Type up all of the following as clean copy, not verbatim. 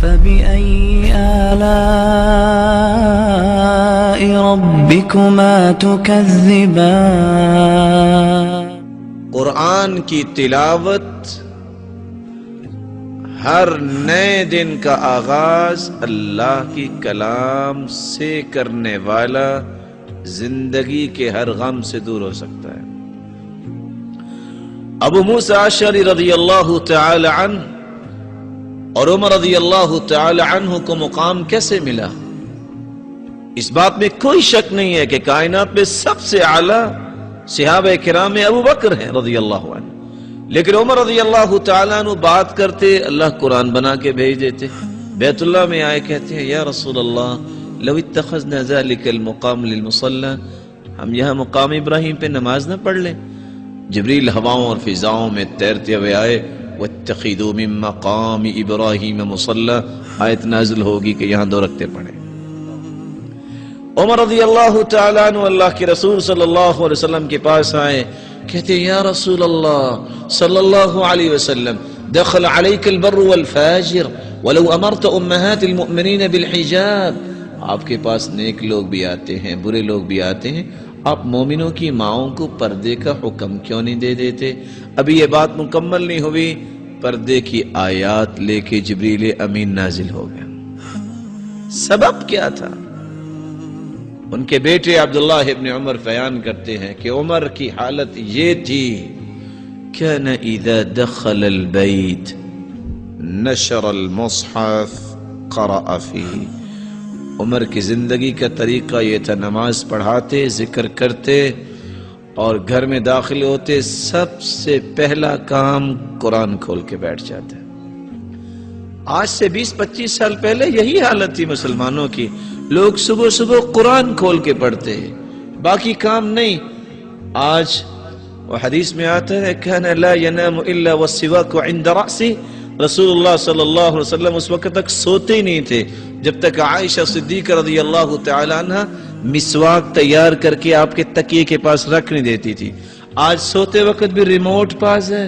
فبأي آلاء ربكما تكذبان قرآن کی تلاوت ہر نئے دن کا آغاز اللہ کی کلام سے کرنے والا زندگی کے ہر غم سے دور ہو سکتا ہے۔ ابو موسیٰ اشعری رضی اللہ تعالی عنہ اور عمر رضی اللہ تعالی عنہ کو مقام کیسے ملا؟ اس بات میں کوئی شک نہیں ہے کہ کائنات میں سب سے اعلیٰ صحابہ کرام میں ابو بکر ہیں رضی اللہ عنہ، لیکن عمر رضی اللہ تعالیٰ عنہ بات کرتے اللہ قرآن بنا کے بھیج دیتے۔ بیت اللہ میں آئے کہتے ہیں یا رسول اللہ لو اتخذنا ذلك المقام للمصلى، ہم یہاں مقام ابراہیم پہ نماز نہ پڑھ لیں؟ جبریل ہواؤں اور فضاؤں میں تیرتے ہوئے آئے واتخذوا من مقام ابراہیم مصلى، آیت نازل ہوگی کہ یہاں 2 رکعتیں پڑھیں۔ عمر رضی اللہ تعالیٰ عنہ اللہ کے رسول صلی اللہ علیہ وسلم کے پاس آئے، کہتے ہیں یا رسول اللہ صلی اللہ علیہ وسلم دخل علیک البر والفاجر ولو امرت امہات المؤمنین بالحجاب، آپ کے پاس نیک لوگ بھی آتے ہیں برے لوگ بھی آتے ہیں، آپ مومنوں کی ماؤں کو پردے کا حکم کیوں نہیں دے دیتے؟ ابھی یہ بات مکمل نہیں ہوئی، پردے کی آیات لے کے جبریل امین نازل ہو گیا۔ سبب کیا تھا؟ ان کے بیٹے عبداللہ ابن عمر بیان کرتے ہیں کہ عمر کی حالت یہ تھی كان اذا دخل البيت نشر المصحف قرأ فيه، عمر کی زندگی کا طریقہ یہ تھا نماز پڑھاتے ذکر کرتے اور گھر میں داخل ہوتے سب سے پہلا کام قرآن کھول کے بیٹھ جاتے۔ آج سے 20-25 سال پہلے یہی حالت تھی مسلمانوں کی، لوگ صبح صبح قرآن کھول کے پڑھتے ہیں، باقی کام نہیں۔ آج وہ حدیث میں آتا ہے كان لا ينام الا والسواك عند رأسه، رسول اللہ صلی اللہ علیہ وسلم اس وقت تک سوتے ہی نہیں تھے جب تک عائشہ صدیقہ رضی اللہ تعالی عنہ مسواک تیار کر کے آپ کے تکیے کے پاس رکھ نہیں دیتی تھی۔ آج سوتے وقت بھی ریموٹ پاس ہے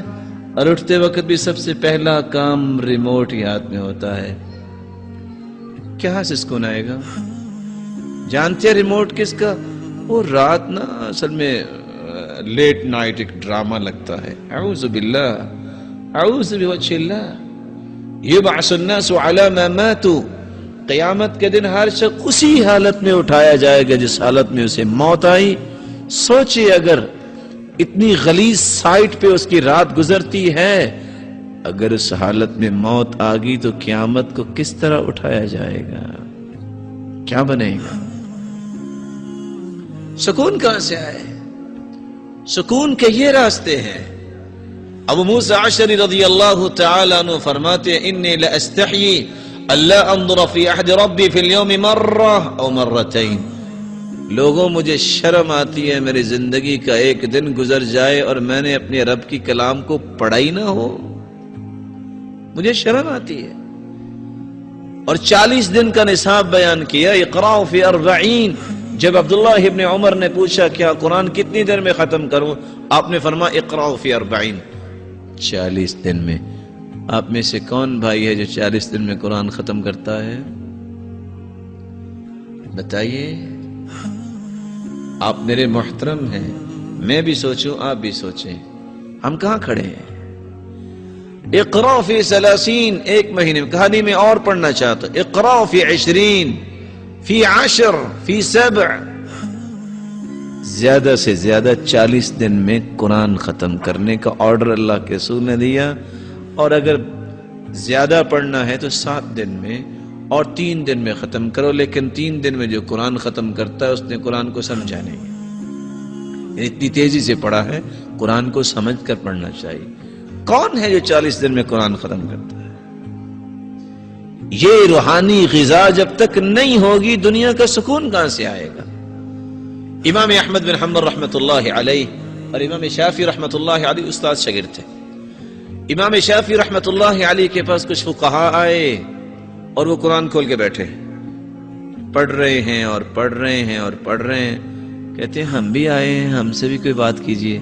اور اٹھتے وقت بھی سب سے پہلا کام ریموٹ ہی ہاتھ میں ہوتا ہے۔ کہاں سے سکون آئے گا؟ جانتے ہیں ریموٹ کس کا؟ وہ رات نا اصل میں لیٹ نائٹ ایک ڈرامہ لگتا ہے۔ اعوذ باللہ اعوذ بوجہ اللہ یبعث الناس علی ما ماتوا، قیامت کے دن ہر شخص اسی حالت میں اٹھایا جائے گا جس حالت میں اسے موت آئی۔ سوچے اگر اتنی غلیظ سائٹ پہ اس کی رات گزرتی ہے، اگر اس حالت میں موت آ گئی تو قیامت کو کس طرح اٹھایا جائے گا؟ کیا بنے گا؟ سکون کہاں سے آئے؟ سکون کے یہ راستے ہیں۔ ابو موسیٰ اشعری رضی اللہ تعالی عنہ فرماتے ہیں انی لاستحیی الا انظر فی عہد ربی فی اليوم مرہ او مرتین، لوگوں مجھے شرم آتی ہے میری زندگی کا ایک دن گزر جائے اور میں نے اپنے رب کی کلام کو پڑھا ہی نہ ہو، مجھے شرم آتی ہے۔ اور 40 دن کا نصاب بیان کیا، اقرأ فی 40۔ جب عبداللہ ابن عمر نے پوچھا کیا قرآن کتنی دیر میں ختم کروں؟ آپ نے فرمایا اقرأ فی 40، 40 دن میں۔ آپ میں سے کون بھائی ہے جو 40 دن میں قرآن ختم کرتا ہے؟ بتائیے۔ آپ میرے محترم ہیں، میں بھی سوچوں آپ بھی سوچیں، ہم کہاں کھڑے ہیں؟ اقرأ فی 30، 1 مہینے میں۔ کہانی میں اور پڑھنا چاہتا ہوں، اقرأ فی 20، فی 10، فی 7، زیادہ سے زیادہ 40 دن میں قرآن ختم کرنے کا آرڈر اللہ کے رسول نے دیا، اور اگر زیادہ پڑھنا ہے تو 7 دن میں اور 3 دن میں ختم کرو، لیکن 3 دن میں جو قرآن ختم کرتا ہے اس نے قرآن کو سمجھا نہیں، اتنی تیزی سے پڑھا ہے، قرآن کو سمجھ کر پڑھنا چاہیے۔ کون ہے جو 40 دن میں قرآن ختم کرتا ہے؟ یہ روحانی غذا جب تک نہیں ہوگی دنیا کا سکون کہاں سے آئے گا؟ امام احمد بن حنبل رحمۃ اللہ علیہ اور امام شافعی رحمۃ اللہ علیہ استاد شاگرد تھے۔ امام شافعی رحمۃ اللہ علیہ کے پاس کچھ فقہاء آئے اور وہ قرآن کھول کے بیٹھے، پڑھ رہے ہیں اور پڑھ رہے ہیں اور پڑھ رہے ہیں۔ کہتے ہیں ہم بھی آئے ہیں، ہم سے بھی کوئی بات کیجئے۔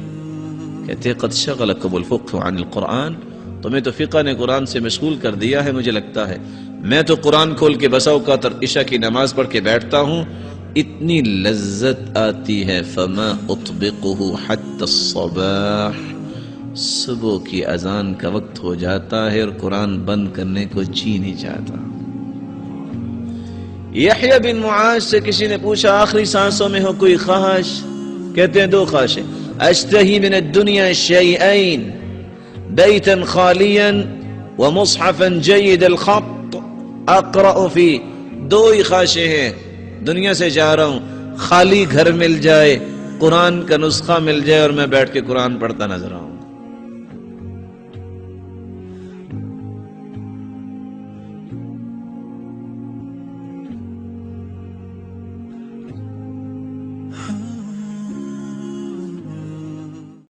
کہتے ہیں قد شغلکم الفقہ عن القرآن، تمہیں تو فقہ نے قرآن سے مشغول کر دیا ہے مجھے لگتا ہے۔ میں تو قرآن کھول کے بسا اوقات عشاء کی نماز پڑھ کے بیٹھتا ہوں، اتنی لذت آتی ہے فما اطبقہ حتی الصباح، صبح کی اذان کا وقت ہو جاتا ہے اور قرآن بند کرنے کو جی نہیں چاہتا۔ یحییٰ بن معاذ سے کسی نے پوچھا آخری سانسوں میں ہو کوئی خواہش؟ کہتے ہیں 2 خواہشیں، اشتہی من الدنیا شیئین بیتا خالیا ومصحفا جید الخط اقرأ فی، 2 ہی خواہشیں ہیں، دنیا سے جا رہا ہوں، خالی گھر مل جائے، قرآن کا نسخہ مل جائے اور میں بیٹھ کے قرآن پڑھتا نظر آؤں۔